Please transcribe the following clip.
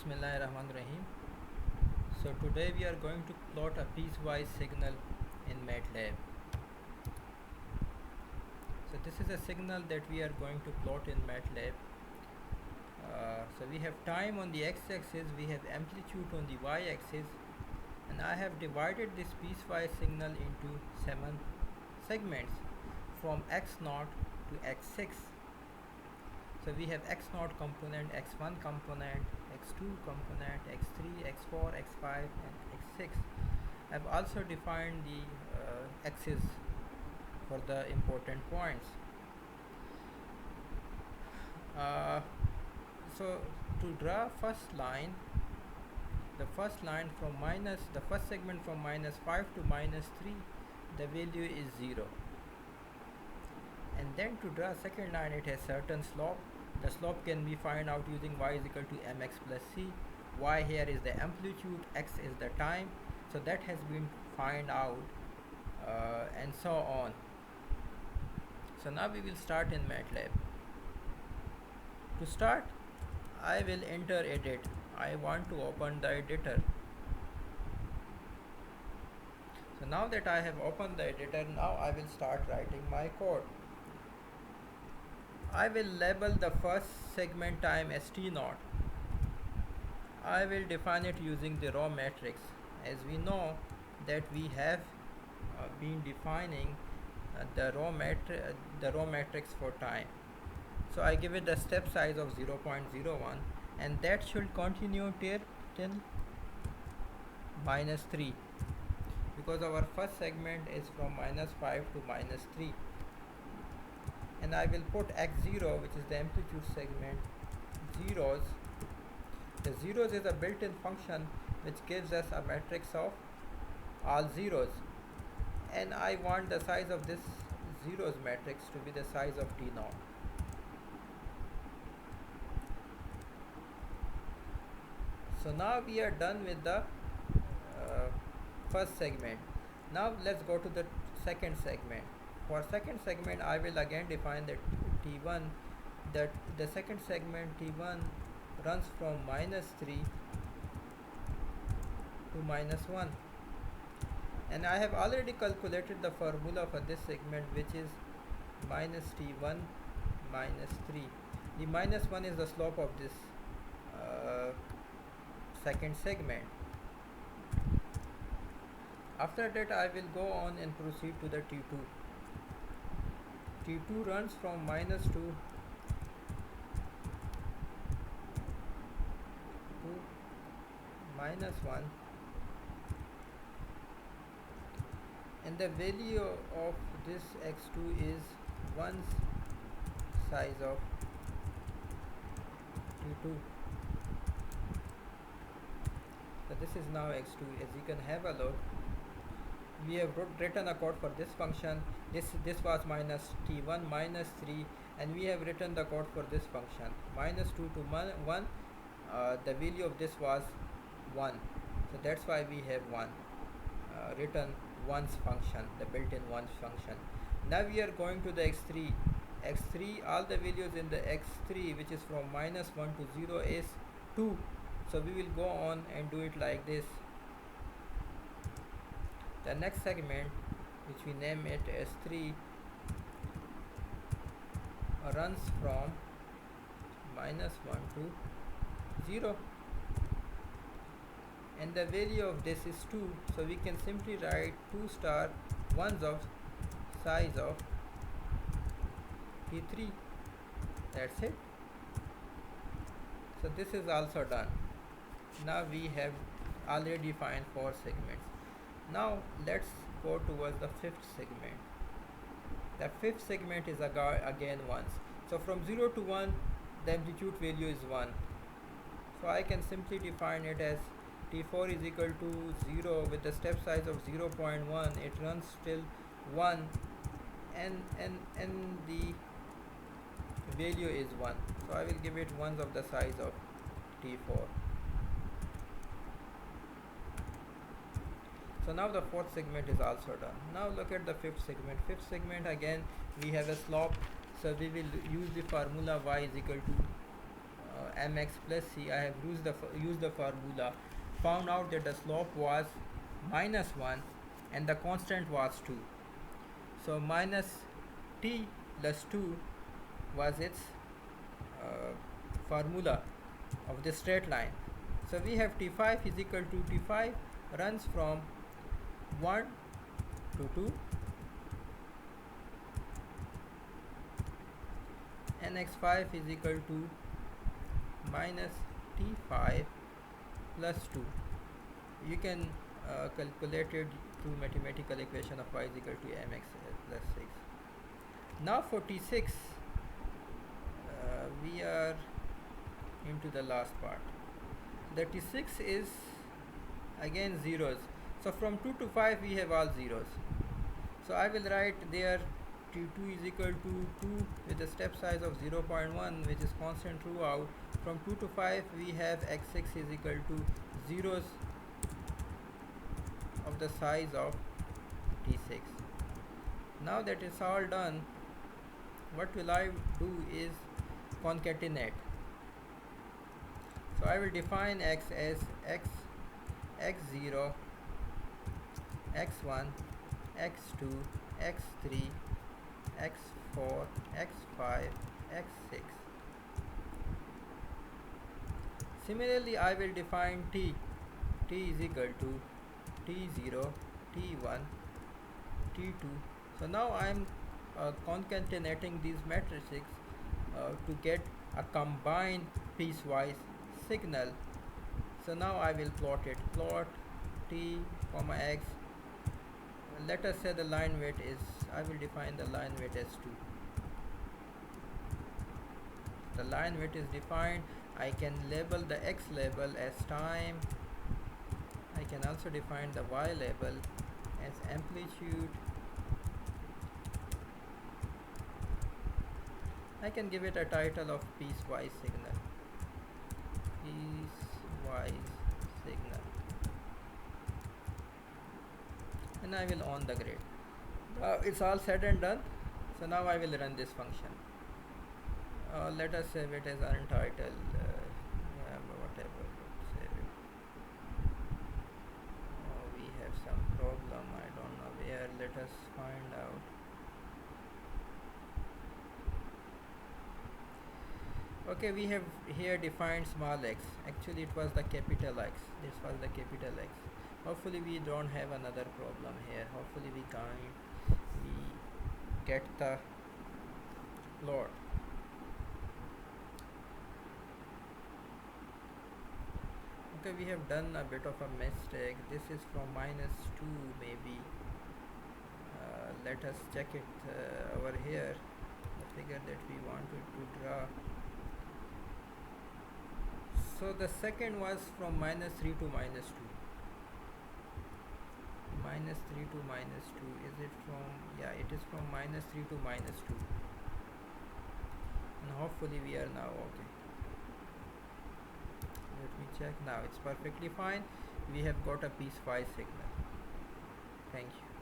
Bismillahirrahmanirrahim. So today we are going to plot a piecewise signal in Matlab. So this is a signal that we are going to plot in Matlab. So we have time on the x-axis, we have amplitude on the y-axis, and I have divided this piecewise signal into 7 segments from x0 to x6. So we have x0 component, x1 component, x2 component, x3, x4, x5 and x6. I've also defined the axes for the important points. So to draw first line, the first segment from -5 to -3, the value is 0. And then to draw second line, it has certain slope. The slope can be found out using y is equal to mx plus c. Y here is the amplitude, x is the time. So that has been found out and so on. So now we will start in Matlab. To start, I will enter edit. I want to open the editor. So now that I have opened the editor, now I will start writing my code. I will label the first segment time as t0. I will define it using the raw matrix. As we know that we have been defining the raw matrix for time. So I give it the step size of 0.01, and that should continue till -3, because our first segment is from -5 to -3. And I will put x0, which is the amplitude segment, zeros. The zeros is a built-in function which gives us a matrix of all zeros, and I want the size of this zeros matrix to be the size of t0. So now we are done with the first segment. Now let's go to the second segment. For second segment, I will again define that t1, that the second segment t1 runs from -3 to -1, and I have already calculated the formula for this segment, which is -t1 -3. The -1 is the slope of this second segment. After that, I will go on and proceed to the t2. T2 runs from -2 to -1, and the value of this x2 is 1 size of t2. So this is now x2. As you can have a look, we have written a code for this function. This was -t1 -3, and we have written the code for this function -2 to 1. The value of this was 1, so that's why we have written ones function, the built-in ones function. Now we are going to the x3. All the values in the x3, which is from -1 to 0, is 2. So we will go on and do it like this. The next segment, which we name it as 3, runs from -1 to 0, and the value of this is 2. So we can simply write 2 star ones of size of t3. That's it. So this is also done. Now we have already defined 4 segments. Now let's go towards the fifth segment. The fifth segment is again ones. So from 0 to 1, the amplitude value is 1. So I can simply define it as t4 is equal to 0 with the step size of 0.1. It runs till 1, and the value is 1. So I will give it ones of the size of t4. So now the fourth segment is also done. Now look at the fifth segment. Fifth segment, again we have a slope, so we will use the formula y is equal to mx plus c, I have used the formula, found out that the slope was -1 and the constant was 2. So minus t plus 2 was its formula of the straight line. So we have t5 is equal to t5 runs from 1 to 2 and x5 is equal to minus t5 plus 2. You can calculate it through mathematical equation of y is equal to mx plus 6. Now for t6 we are into the last part. The t6 is again zeros. So from 2 to 5 we have all zeros. So I will write there t2 is equal to 2 with a step size of 0.1 which is constant throughout. From 2 to 5 we have x6 is equal to zeros of the size of t6. Now that it's all done, what will I do is concatenate. So I will define x as x, x0, x1, x2, x3, x4, x5, x6. Similarly, I will define t. T is equal to t0, t1, t2. So now I am concatenating these matrices to get a combined piecewise signal. So now I will plot it. Plot t comma x. Let us say the line weight is, I will define the line weight as 2. The line weight is defined. I can label the x label as time. I can also define the y label as amplitude. I can give it a title of piecewise signal. Piecewise signal. And I will on the grid. It's all said and done. So now I will run this function. Let us save it as untitled. Whatever. Save it. We have some problem. I don't know where. Let us find out. Okay, we have here defined small x. Actually, it was the capital X. This was the capital X. Hopefully, we don't have another problem here. Hopefully, we get the plot. Okay, we have done a bit of a mistake. This is from -2 maybe. Let us check it over here. The figure that we wanted to draw. So the second was from -3 to -2. -3 to -2. Is it from? Yeah, it is from -3 to -2. And hopefully we are now okay. Let me check now. It's perfectly fine. We have got a piecewise signal. Thank you.